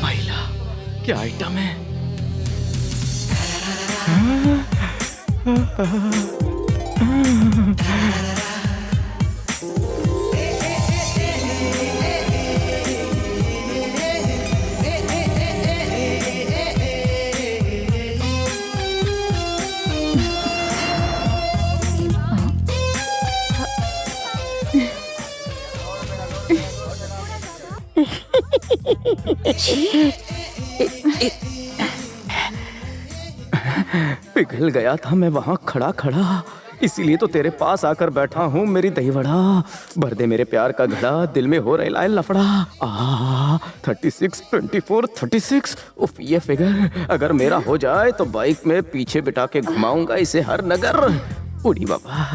आइला, क्या आइटम है? पिघल गया था मैं वहां खड़ा खड़ा, इसीलिए तो तेरे पास आकर बैठा हूँ मेरी दहीवड़ा। भर दे मेरे प्यार का घड़ा, दिल में हो रहा है लफड़ा। 36, 24, 36। उफ, ये फिगर अगर मेरा हो जाए तो बाइक में पीछे बिठा के घुमाऊंगा इसे हर नगर। उड़ी बाबा।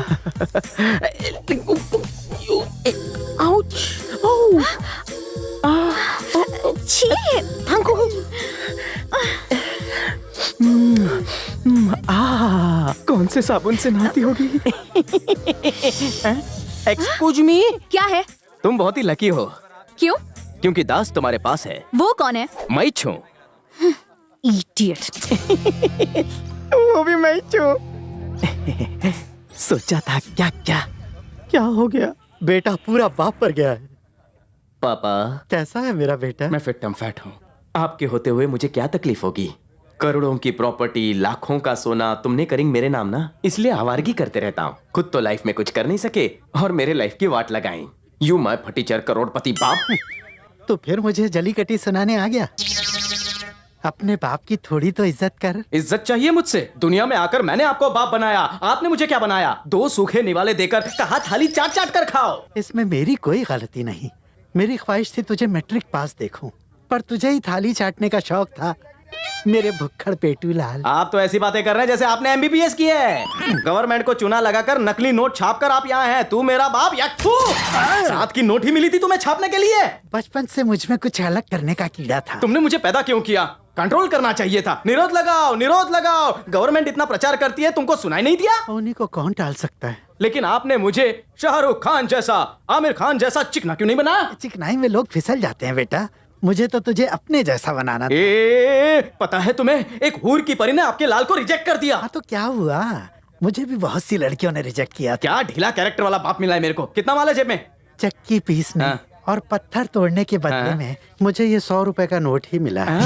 छी, अंकुल। कौन से साबुन से नहाती होगी? एक्सक्यूज मी, क्या है? तुम बहुत ही लकी हो। क्यों? क्योंकि दास तुम्हारे पास है। वो कौन है? मैं छू। इडियट। वो भी मैं छू। सोचा था क्या क्या क्या हो गया? बेटा पूरा बाप पर गया है। पापा कैसा है मेरा बेटा? मैं फिट फैट हूँ। आपके होते हुए मुझे क्या तकलीफ होगी? करोड़ों की प्रॉपर्टी, लाखों का सोना तुमने करेंगे मेरे नाम ना, इसलिए आवारगी करते रहता हूँ। खुद तो लाइफ में कुछ कर नहीं सके और मेरे लाइफ की वाट लगाई। यू मैं फटीचर करोड़पति बाप। तो फिर मुझे जली कटी सुनाने आ गया। अपने बाप की थोड़ी तो इज्जत कर। इज्जत चाहिए मुझसे? दुनिया में आकर मैंने आपको बाप बनाया, आपने मुझे क्या बनाया? 2 सूखे निवाले देकर कहा थाली चाट चाट कर खाओ। इसमें मेरी कोई गलती नहीं। मेरी ख्वाहिश थी तुझे मैट्रिक पास देखूं, पर तुझे ही थाली चाटने का शौक था, मेरे भुक्खड़ पेटू लाल। आप तो ऐसी बातें कर रहे हैं जैसे आपने एमबीबीएस की है। गवर्नमेंट को चूना लगाकर नकली नोट छापकर आप यहाँ हैं। तू मेरा बाप या तू? साथ की नोट ही मिली थी तुम्हें छापने के लिए। बचपन से मुझ में कुछ अलग करने का कीड़ा था। तुमने मुझे पैदा क्यों किया? कंट्रोल करना चाहिए था। निरोध लगाओ, निरोध लगाओ। गवर्नमेंट इतना प्रचार करती है, तुमको सुनाई नहीं दिया? उन्हीं को कौन टाल सकता है? लेकिन आपने मुझे शाहरुख खान जैसा, आमिर खान जैसा चिकना क्यों नहीं बनाया? चिकनाई में लोग फिसल जाते हैं बेटा, मुझे तो तुझे अपने जैसा बनाना था। पता है तुम्हें, एक हूर की परी ने आपके लाल को रिजेक्ट कर दिया। हाँ तो क्या हुआ? मुझे भी बहुत सी लड़कियों ने रिजेक्ट किया था। क्या ढीला कैरेक्टर वाला बाप मिला है मेरे को। कितना माल है जेब में? चक्की पीसने हाँ। और पत्थर तोड़ने के बदले में मुझे ये 100 रुपए का नोट ही मिला है।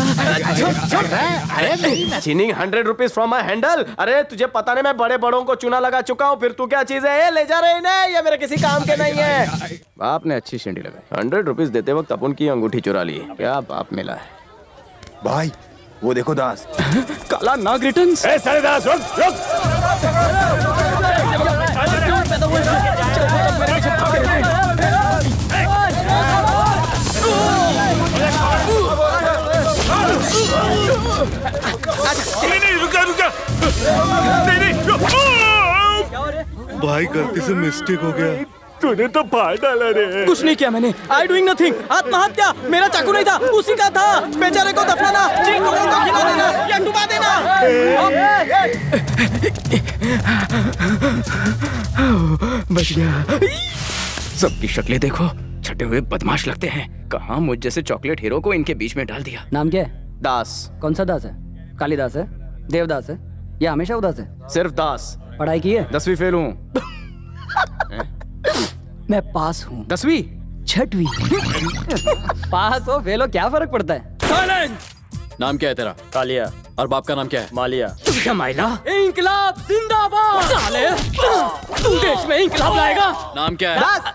अरे चीनिंग 100 रुपीज फ्रॉम माई हैंडल। अरे तुझे पता नहीं मैं बड़े बड़ों को चूना लगा चुका हूँ, फिर तू क्या चीज है? ले जा रहे ना, ये मेरे किसी काम के नहीं है। बाप ने अच्छी शेंडी लगाई। 100 रुपीज देते वक्त अपन की अंगूठी चुरा ली। क्या बाप मिला है भाई। वो देखो दास। काला नाग रिटर्न्स। सारे दास रुक रुक। नहीं रुका रुका। नहीं भाई, गलती से मिस्टेक हो गया। तूने तो फाड़ डाला रे। कुछ नहीं किया मैंने। I doing nothing. आत्महत्या। मेरा चाकू नहीं था, उसी का था। बेचारे को दफनाना, चिंगुलों को खिला देना या डुबा देना। बच गया। सबकी शक्लें देखो, छटे हुए बदमाश लगते हैं। कहाँ मुझ जैसे चॉकलेट हीरो को इनके बीच में डाल दिया। नाम क्या है? दास। कौन सा दास है? कालिदास है, देवदास है या हमेशा उदास है? सिर्फ दास। पढ़ाई की है? 10वीं फेल हूँ। मैं पास हूँ। 10वीं? 6वीं। पास हो फेल हो क्या फर्क पड़ता है? नाम क्या है तेरा? कालिया। और बाप का नाम क्या है? मालिया। क्या माइला? इंकलाब जिंदाबाद। साले तू देश में इंकलाब लाएगा? नाम क्या है? दास।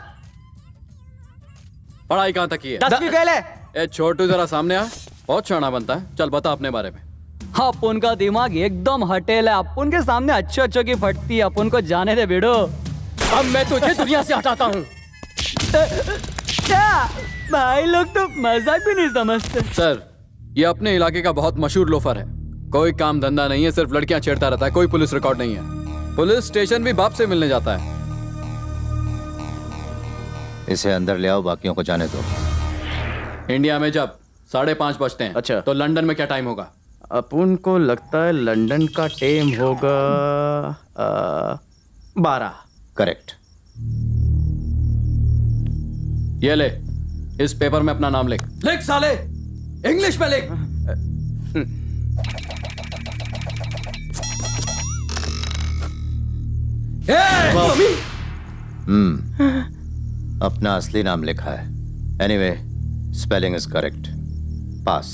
पढ़ाई कहाँ तक की है? 10वीं फेल है। ए छोटू, जरा सामने आ। बहुत शाना बनता है। चल बता अपने बारे में। अपन का दिमाग एकदम हटेल है। अपन के सामने अच्छे अच्छों की फटती है। अपन को जाने दे बेड़ो। अब मैं तुझे दुनिया से हटाता हूँ। क्या भाई लोग तो मजाक भी नहीं समझते। सर, ये अपने इलाके का बहुत मशहूर लोफर है। कोई काम धंधा नहीं है, सिर्फ लड़कियां छेड़ता रहता है। कोई पुलिस रिकॉर्ड नहीं है। पुलिस स्टेशन भी बाप से मिलने जाता है। इसे अंदर ले आओ, बाकियों को जाने दो। इंडिया में जब 5:30 बजते हैं, अच्छा, तो लंदन में क्या टाइम होगा? अपन को लगता है लंदन का टाइम होगा 12। करेक्ट। ये ले, इस पेपर में अपना नाम लिख। लिख साले, इंग्लिश में लिख। अपना असली नाम लिखा है। Anyway, spelling is correct. Pass.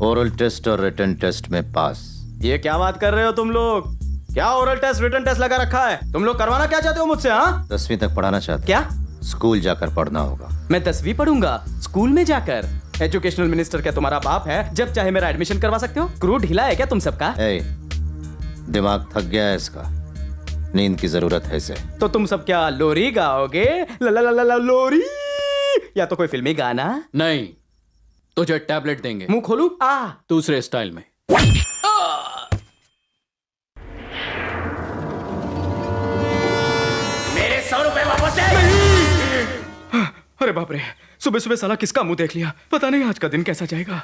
Oral test और रिटन टेस्ट में पास। ये क्या बात कर रहे हो तुम लोग? क्या ओरल टेस्ट रिटन टेस्ट लगा रखा है? तुम लोग करवाना क्या चाहते हो मुझसे? हाँ, 10वीं तक पढ़ाना चाहते? क्या? स्कूल जाकर पढ़ना होगा। मैं 10वीं पढ़ूंगा स्कूल में जाकर? एजुकेशनल मिनिस्टर क्या तुम्हारा बाप है? जब चाहे मेरा एडमिशन करवा सकते हो? क्रू ढीला है क्या तुम सबका? ए, दिमाग थक गया है इसका, नींद की जरूरत है इसे। तो तुम सब क्या लोरी गाओगे? ला ला ला ला लोरी, या तो कोई फिल्मी गाना? नहीं, तुझे टैबलेट देंगे। मुंह खोलू? दूसरे स्टाइल में। मेरे 100 रुपए वापस दे। अरे बाप रे, सुबह सुबह साला किसका मुंह देख लिया? पता नहीं आज का दिन कैसा जाएगा।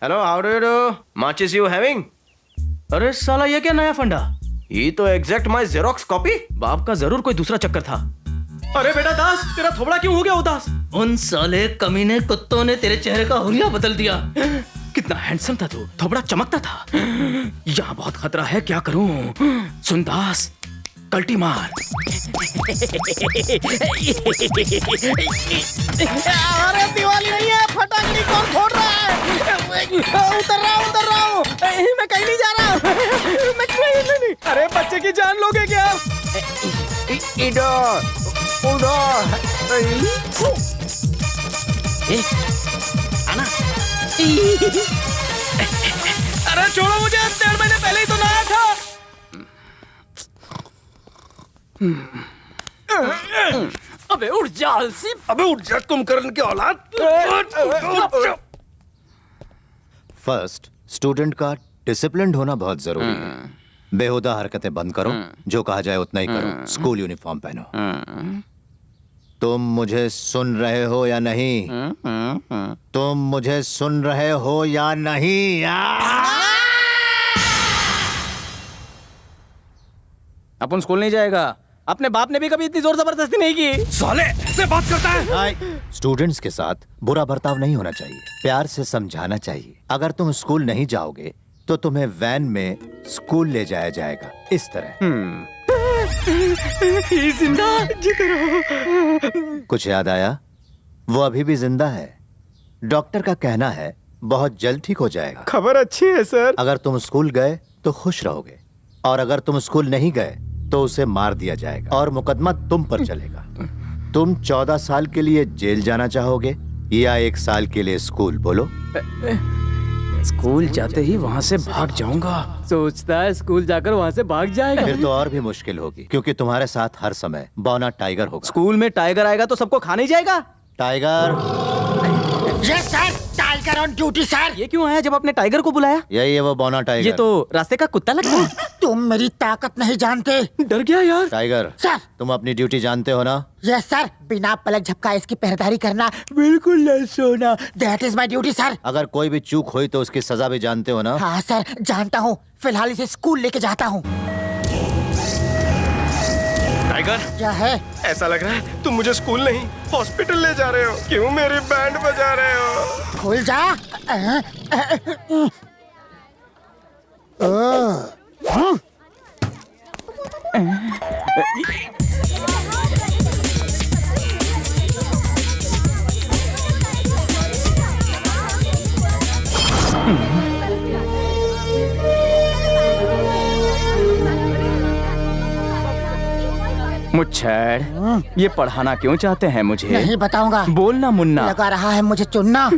Hello, how do you do? Much is you having? अरे साला ये क्या नया फंडा? ये तो एग्जैक्ट माय जेरोक्स कॉपी। बाप का जरूर कोई दूसरा चक्कर था। अरे बेटा दास, तेरा थोबड़ा क्यों हो गया उदास? उन साले कमीने कुत्तों ने तेरे चेहरे का हुलिया बदल दिया। कितना हैंडसम था तू, थोबड़ा चमकता था। यहाँ बहुत खतरा है, क्या करूं? सुन दास, कल्टी मार। अरे दिवाली नहीं है, फटाकड़ी कौन फोड़ रहा है? उतर रहा हूँ। मैं कहीं नहीं जा रहा। मैं कहीं नहीं। अरे बच्चे की जान लोगे क्या? आना। अरे छोड़ो मुझे, 1.5 महीने पहले ही तो लाया था। अबे उठ जा आलसी। अबे उठ जा कुंभकर्ण के औलाद। फर्स्ट, स्टूडेंट का डिसिप्लिन होना बहुत जरूरी है। बेहुदा हरकतें बंद करो, जो कहा जाए उतना ही करो। स्कूल यूनिफॉर्म पहनो। तुम मुझे सुन रहे हो या नहीं? तुम मुझे सुन रहे हो या नहीं? अपन स्कूल नहीं जाएगा। अपने बाप ने भी कभी इतनी जोर जबरदस्ती नहीं की। साले ऐसे बात करता है? स्टूडेंट्स के साथ बुरा बर्ताव नहीं होना चाहिए, प्यार से समझाना चाहिए। अगर तुम स्कूल नहीं जाओगे तो तुम्हें वैन में स्कूल ले जाया जाएगा, इस तरह। जिंदा जीते रहो। कुछ याद आया? वो अभी भी जिंदा है। डॉक्टर का कहना है बहुत जल्द ठीक हो जाएगा। खबर अच्छी है सर। अगर तुम स्कूल गए तो खुश रहोगे, और अगर तुम स्कूल नहीं गए तो उसे मार दिया जाएगा और मुकदमा तुम पर चलेगा। तुम 14 साल के लिए जेल जाना चाहोगे या 1 साल के लिए स्कूल? बोलो। स्कूल जाते ही वहाँ से भाग जाऊंगा। सोचता है स्कूल जाकर वहाँ से भाग जाएगा। फिर तो और भी मुश्किल होगी, क्योंकि तुम्हारे साथ हर समय बौना टाइगर होगा। स्कूल में टाइगर आएगा तो सबको खा नहीं जाएगा? Tiger. Yes sir, tiger on duty sir. ये क्यों आया जब आपने टाइगर को बुलाया? यही है वो बौना टाइगर। ये तो रास्ते का कुत्ता लगता है। तुम मेरी ताकत नहीं जानते। डर गया यार। Tiger sir. तुम अपनी ड्यूटी जानते हो ना? यस सर, बिना पलक झपकाए इसकी पहरेदारी करना, बिल्कुल नहीं सोना। That is my duty sir. अगर कोई भी चूक हुई तो उसकी सजा भी जानते हो ना? हाँ सर, जानता हूँ। फिलहाल इसे स्कूल लेके जाता हूँ। टाइगर, क्या है? ऐसा लग रहा है तुम मुझे स्कूल नहीं हॉस्पिटल ले जा रहे हो। क्यों मेरी बैंड बजा रहे हो? खुल जा। मुच्छड़, ये पढ़ाना क्यों चाहते हैं मुझे? नहीं बताऊंगा। बोलना मुन्ना। लगा रहा है मुझे चुनना।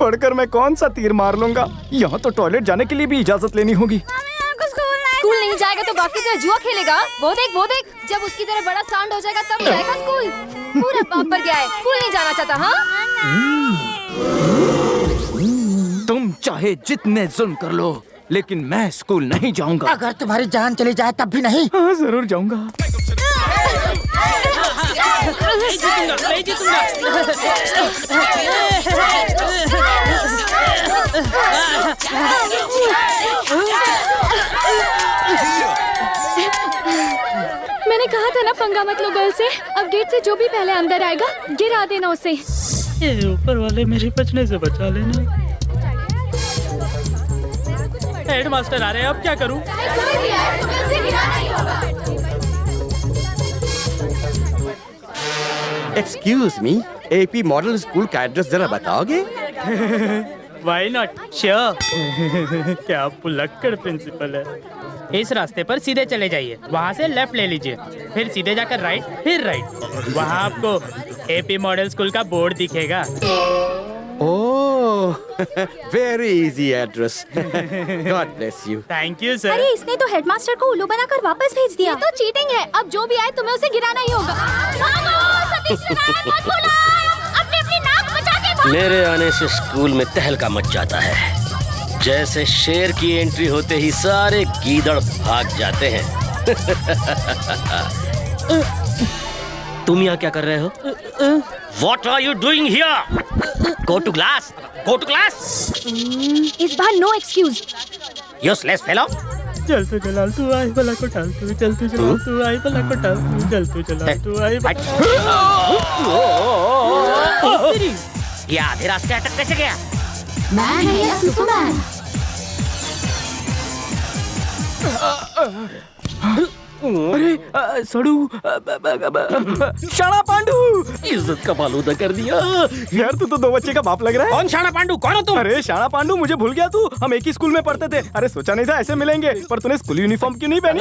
पढ़कर मैं कौन सा तीर मार लूंगा? यहाँ तो टॉयलेट जाने के लिए भी इजाजत लेनी होगी। स्कूल नहीं जाएगा तो बाकी तरह जुआ खेलेगा। वो देख, जब उसकी तरह बड़ा सांड हो जाएगा तब जाएगा स्कूल। पूरा बाप पर गया है, स्कूल नहीं जाना चाहता। हाँ, तुम चाहे जितने जुल्म कर लो, लेकिन मैं स्कूल नहीं जाऊंगा। अगर तुम्हारी जान चली जाए तब भी नहीं। हाँ, जरूर जाऊंगा। नहीं जीतूंगा। मैंने कहा था ना पंगा मत लो गर्ल से। अब गेट से जो भी पहले अंदर आएगा गिरा देना उसे। ये ऊपर वाले मेरे बचने से बचा लेना। हेडमास्टर आ रहे हैं, अब क्या करूं? Excuse me, AP model school का एड्रेस जरा बताओगे? Why not? Sure. क्या आप पुलक्कड़ प्रिंसिपल है? इस रास्ते पर सीधे चले जाइए, वहाँ से लेफ्ट ले लीजिए, फिर सीधे जाकर राइट, फिर राइट। वहाँ आपको एपी मॉडल स्कूल का बोर्ड दिखेगा। Oh, very easy address. God bless you. Thank you sir. अरे इसने तो हेडमास्टर को उल्लू बनाकर वापस भेज दिया। ये तो चीटिंग है। अब जो भी आए तुम्हें उसे गिराना ही होगा। अपनी नाक बचा के भागो। मेरे आने से स्कूल में तहलका मच जाता है। जैसे शेर की एंट्री होते ही सारे गीदड़ भाग जाते हैं। तुम यहाँ क्या कर रहे हो? What are you doing here? Go to class. Go to class. इस बार नो एक्सक्यूज। Useless fellow. चल तू चला तू आई भला को टाल तू, चल तू चला तू आई भला को टाल तू, चल तू चला तू आई ये आधे रास्ते अटक कैसे गया? मैन है या सुपरमैन? अरे सड़ू शाणा पांडू, इज्जत का फालूदा कर दिया। यार तू तो दो बच्चे का बाप लग रहा है। कौन शाणा पांडू? कौन हो तुम? अरे शाणा पांडू, मुझे भूल गया तू। हम एक ही स्कूल में पढ़ते थे। अरे सोचा नहीं था ऐसे मिलेंगे, पर तूने स्कूल यूनिफॉर्म क्यों नहीं पहनी?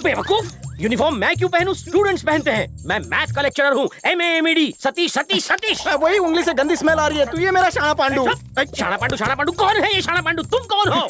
बेवकूफ, यूनिफॉर्म मैं क्यों पहनूं? स्टूडेंट्स पहनते हैं। मैं मैथ का लेक्चरर हूँ। MAMED, सतीश सतीश सतीश। वही उंगली से गंदी स्मेल आ रही है। तू ये मेरा शाणा पांडू। शाणा पांडू कौन है? ये शाणा पांडू तुम कौन हो?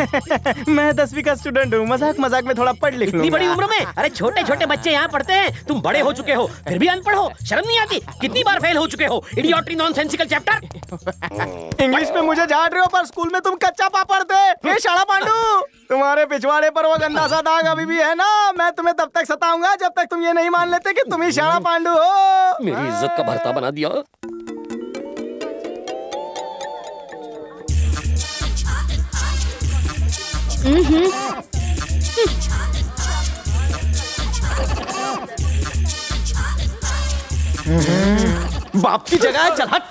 मैं 10वीं का स्टूडेंट हूँ। मजाक मजाक में थोड़ा पढ़ लिख इतनी बड़ी लूंगा। उम्र में? अरे छोटे छोटे बच्चे यहाँ पढ़ते हैं, तुम बड़े हो चुके हो फिर भी अनपढ़ हो। शर्म नहीं आती? कितनी बार फेल हो चुके हो? इडियोट्री नॉनसेंसिकल चैप्टर। इंग्लिश में मुझे झाड़ रहे हो, पर स्कूल में तुम कच्चा पापड़ थे। ये शाणा पांडू, तुम्हारे पिछवाड़े पर वो गंदा सा दाग अभी भी है ना। मैं तुम्हें तब तक सताऊंगा जब तक तुम ये नहीं मान लेते कि तुम ही शाणा पांडू हो। मेरी इज्जत का भरता बना दिया। बाप की जगह है, चल हट।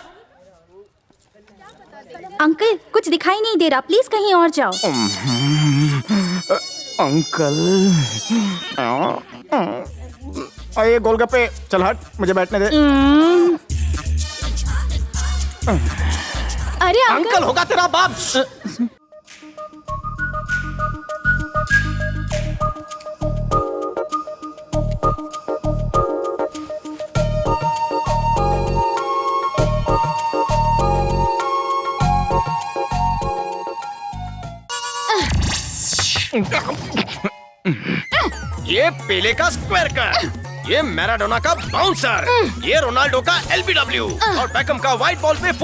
अंकल कुछ दिखाई नहीं दे रहा, प्लीज कहीं और जाओ। अंकल, ये गोलगप्पे, चल हट, मुझे बैठने दे। अरे अंकल होगा तेरा बाप। ये पेले का स्क्वायर कट, ये मैराडोना का बाउंसर, ये रोनाल्डो का LBW और बैकम का व्हाइट बॉल पे 4।